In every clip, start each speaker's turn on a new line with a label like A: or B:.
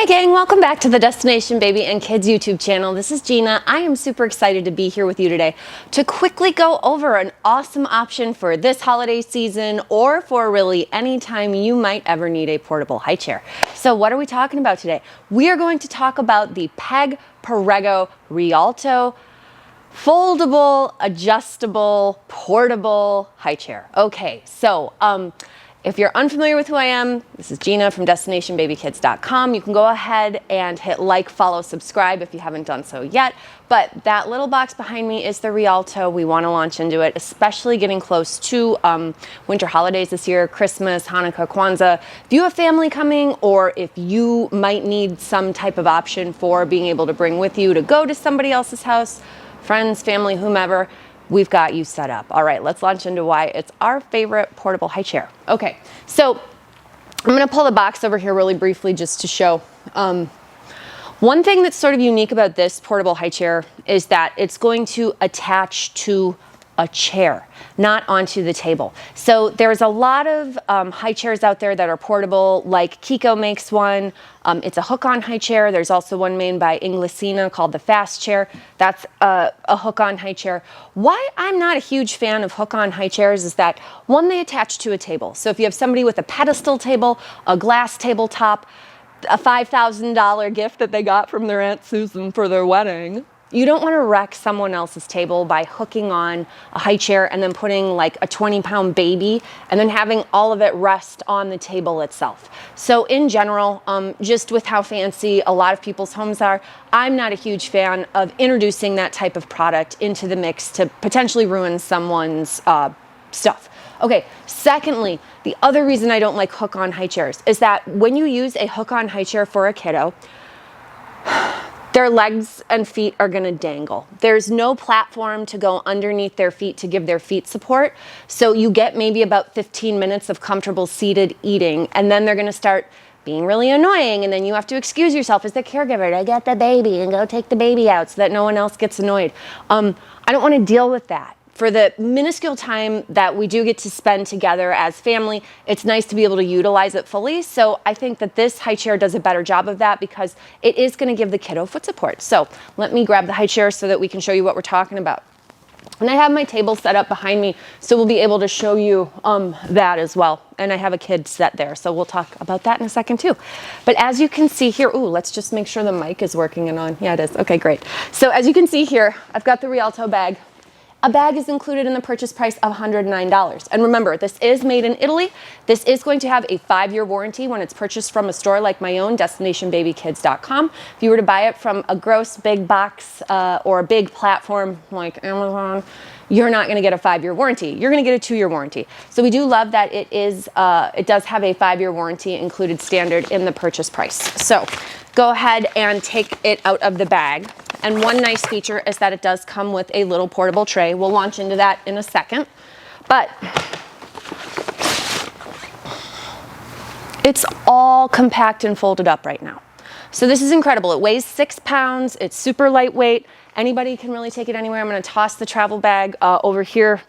A: Hey gang, welcome back to the Destination Baby and Kids YouTube channel. This is Gina. I am super excited to be here with you today to quickly go over an awesome option for this holiday season or for really any time you might ever need a portable high chair. So what are we talking about today? We are going to talk about the Peg Perego Rialto foldable, adjustable, portable high chair. Okay, so if you're unfamiliar with who I am, this is Gina from DestinationBabyKids.com. You can go ahead and hit like, follow, subscribe if you haven't done so yet. But that little box behind me is the Rialto. We want to launch into it, especially getting close to winter holidays this year, Christmas, Hanukkah, Kwanzaa. If you have family coming, or if you might need some type of option for being able to bring with you to go to somebody else's house, friends, family, whomever, we've got you set up. All right, let's launch into why it's our favorite portable high chair. Okay, so I'm gonna pull the box over here really briefly just to show. One thing that's sort of unique about this portable high chair is that it's going to attach to a chair, not onto the table. So there's a lot of high chairs out there that are portable, like Kiko makes one. It's a hook-on high chair. There's also one made by Inglesina called the Fast Chair. That's a hook-on high chair. Why I'm not a huge fan of hook-on high chairs is that, one, they attach to a table. So if you have somebody with a pedestal table, a glass tabletop, a $5,000 gift that they got from their Aunt Susan for their wedding, you don't want to wreck someone else's table by hooking on a high chair and then putting like a 20-pound baby and then having all of it rest on the table itself. So in general, just with how fancy a lot of people's homes are, I'm not a huge fan of introducing that type of product into the mix to potentially ruin someone's stuff. Okay, secondly, the other reason I don't like hook-on high chairs is that when you use a hook-on high chair for a kiddo, their legs and feet are gonna dangle. There's no platform to go underneath their feet to give their feet support. So you get maybe about 15 minutes of comfortable seated eating, and then they're gonna start being really annoying, and then you have to excuse yourself as the caregiver to get the baby and go take the baby out so that no one else gets annoyed. I don't wanna deal with that. For the minuscule time that we do get to spend together as family, it's nice to be able to utilize it fully. So I think that this high chair does a better job of that because it is going to give the kiddo foot support. So let me grab the high chair so that we can show you what we're talking about. And I have my table set up behind me, so we'll be able to show you that as well. And I have a kid set there, so we'll talk about that in a second too. But as you can see here, ooh, let's just make sure the mic is working and on. Yeah, it is. Okay, great. So as you can see here, I've got the Rialto bag. A bag is included in the purchase price of $109. And remember, this is made in Italy. This is going to have a 5-year warranty when it's purchased from a store like my own, DestinationBabyKids.com. If you were to buy it from a gross big box or a big platform like Amazon, you're not gonna get a 5-year warranty. You're gonna get a 2-year warranty. So we do love that it does have a 5-year warranty included standard in the purchase price. So go ahead and take it out of the bag. And one nice feature is that it does come with a little portable tray. We'll launch into that in a second. But it's all compact and folded up right now. So this is incredible. It weighs 6 pounds. It's super lightweight. Anybody can really take it anywhere. I'm going to toss the travel bag over here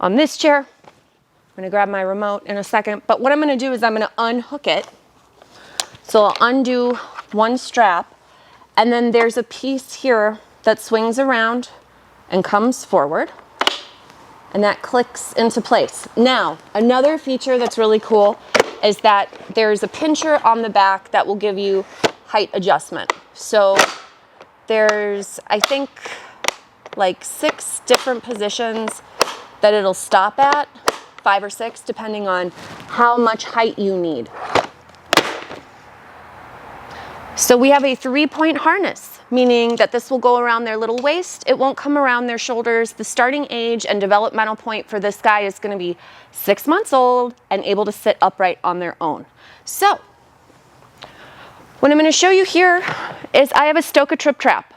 A: on this chair. I'm going to grab my remote in a second. But what I'm going to do is I'm going to unhook it. So I'll undo one strap. And then there's a piece here that swings around and comes forward, and that clicks into place. Now, another feature that's really cool is that there's a pincher on the back that will give you height adjustment. So there's, I think, like 6 different positions that it'll stop at, 5 or 6, depending on how much height you need. So we have a 3-point harness, meaning that this will go around their little waist. It won't come around their shoulders. The starting age and developmental point for this guy is going to be 6 months old and able to sit upright on their own. So what I'm going to show you here is I have a Stoka Trip Trap.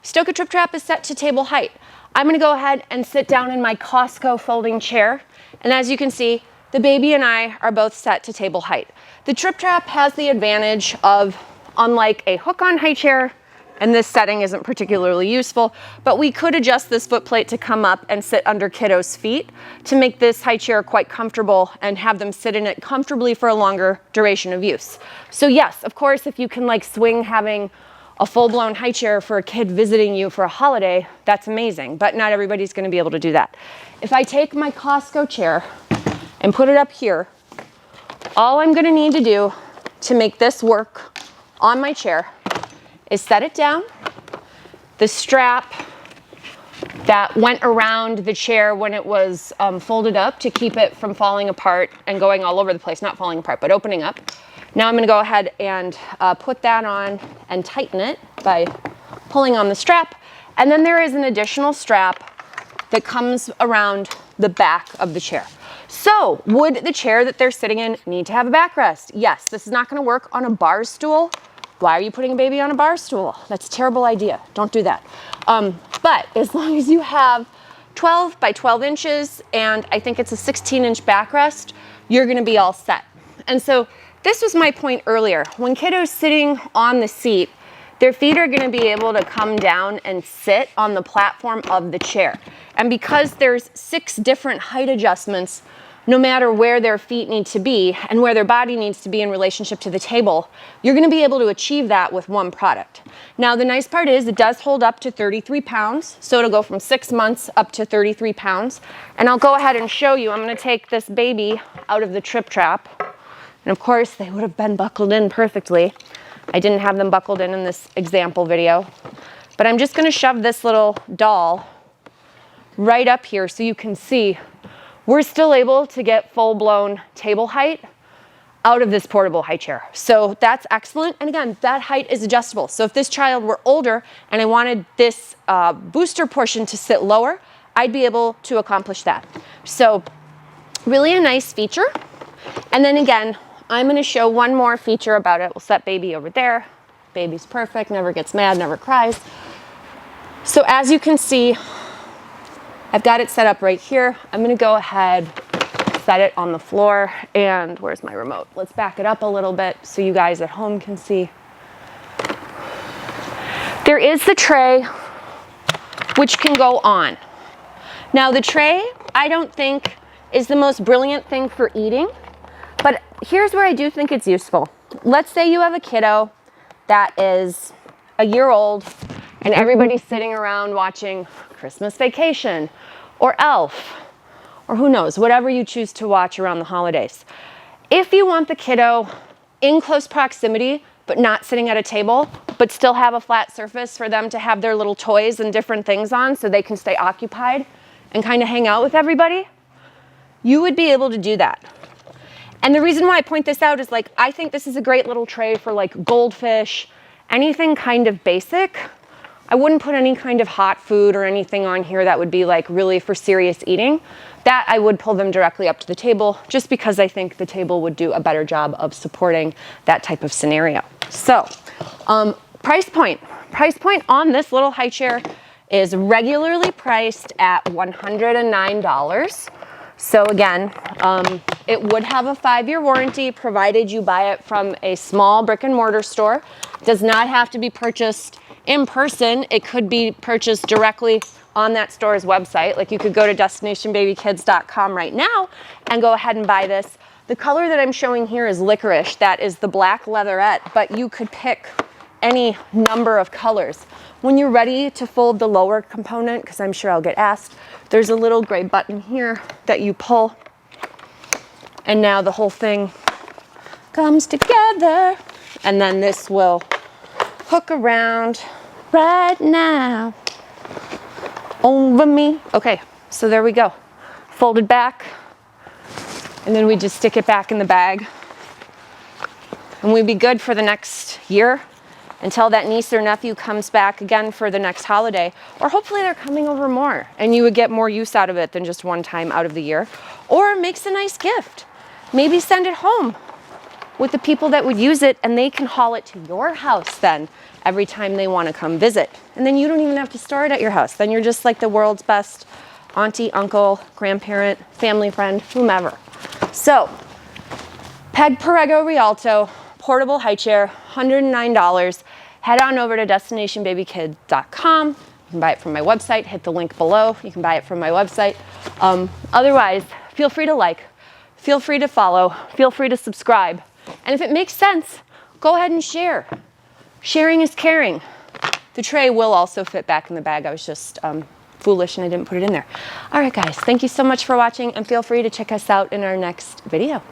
A: Stoka Trip Trap is set to table height. I'm going to go ahead and sit down in my Costco folding chair. And as you can see, the baby and I are both set to table height. The Trip Trap has the advantage of, unlike a hook-on high chair, and this setting isn't particularly useful, but we could adjust this foot plate to come up and sit under kiddos' feet to make this high chair quite comfortable and have them sit in it comfortably for a longer duration of use. So yes, of course, if you can like swing having a full-blown high chair for a kid visiting you for a holiday, that's amazing, but not everybody's gonna be able to do that. If I take my Costco chair and put it up here, all I'm gonna need to do to make this work on my chair is set it down. The strap that went around the chair when it was folded up to keep it from falling apart and going all over the place, not falling apart, but opening up. Now I'm gonna go ahead and put that on and tighten it by pulling on the strap. And then there is an additional strap that comes around the back of the chair. So would the chair that they're sitting in need to have a backrest? Yes, this is not gonna work on a bar stool. Why are you putting a baby on a bar stool? That's a terrible idea. Don't do that. But as long as you have 12 by 12 inches, and I think it's a 16-inch backrest, you're gonna be all set. And so this was my point earlier. When kiddos sitting on the seat, their feet are gonna be able to come down and sit on the platform of the chair. And because there's 6 different height adjustments, no matter where their feet need to be and where their body needs to be in relationship to the table, you're gonna be able to achieve that with one product. Now, the nice part is it does hold up to 33 pounds, so it'll go from 6 months up to 33 pounds. And I'll go ahead and show you. I'm gonna take this baby out of the trip trap. And of course, they would have been buckled in perfectly. I didn't have them buckled in this example video. But I'm just gonna shove this little doll right up here so you can see we're still able to get full-blown table height out of this portable high chair. So that's excellent. And again, that height is adjustable. So if this child were older and I wanted this booster portion to sit lower, I'd be able to accomplish that. So really a nice feature. And then again, I'm gonna show one more feature about it. We'll set baby over there. Baby's perfect, never gets mad, never cries. So as you can see, I've got it set up right here. I'm gonna go ahead, set it on the floor, and where's my remote? Let's back it up a little bit so you guys at home can see. There is the tray, which can go on. Now the tray, I don't think is the most brilliant thing for eating, but here's where I do think it's useful. Let's say you have a kiddo that is a year old and everybody's sitting around watching Christmas Vacation or Elf, or who knows, whatever you choose to watch around the holidays. If you want the kiddo in close proximity, but not sitting at a table, but still have a flat surface for them to have their little toys and different things on so they can stay occupied and kind of hang out with everybody, you would be able to do that. And the reason why I point this out is like, I think this is a great little tray for like goldfish, anything kind of basic. I wouldn't put any kind of hot food or anything on here that would be like really for serious eating. That I would pull them directly up to the table just because I think the table would do a better job of supporting that type of scenario. So, price point on this little high chair is regularly priced at $109. So again, it would have a 5-year warranty provided you buy it from a small brick and mortar store. It does not have to be purchased in person. It could be purchased directly on that store's website. Like you could go to destinationbabykids.com right now and go ahead and buy this. The color that I'm showing here is licorice. That is the black leatherette, but you could pick any number of colors. When you're ready to fold the lower component, because I'm sure I'll get asked, there's a little gray button here that you pull, and now the whole thing comes together, and then this will hook around right now over me. Okay, so there we go. Folded back, and then we just stick it back in the bag, and we'd be good for the next year until that niece or nephew comes back again for the next holiday, or hopefully they're coming over more and you would get more use out of it than just one time out of the year, or it makes a nice gift. Maybe send it home with the people that would use it and they can haul it to your house then every time they want to come visit. And then you don't even have to store it at your house. Then you're just like the world's best auntie, uncle, grandparent, family friend, whomever. So, Peg Perego Rialto, portable high chair, $109. head on over to destinationbabykids.com. You can buy it from my website. Hit the link below. You can buy it from my website. Otherwise, feel free to like, feel free to follow, feel free to subscribe. And if it makes sense, go ahead and share. Sharing is caring. The tray will also fit back in the bag. I was just foolish and I didn't put it in there. All right, guys, thank you so much for watching, and feel free to check us out in our next video.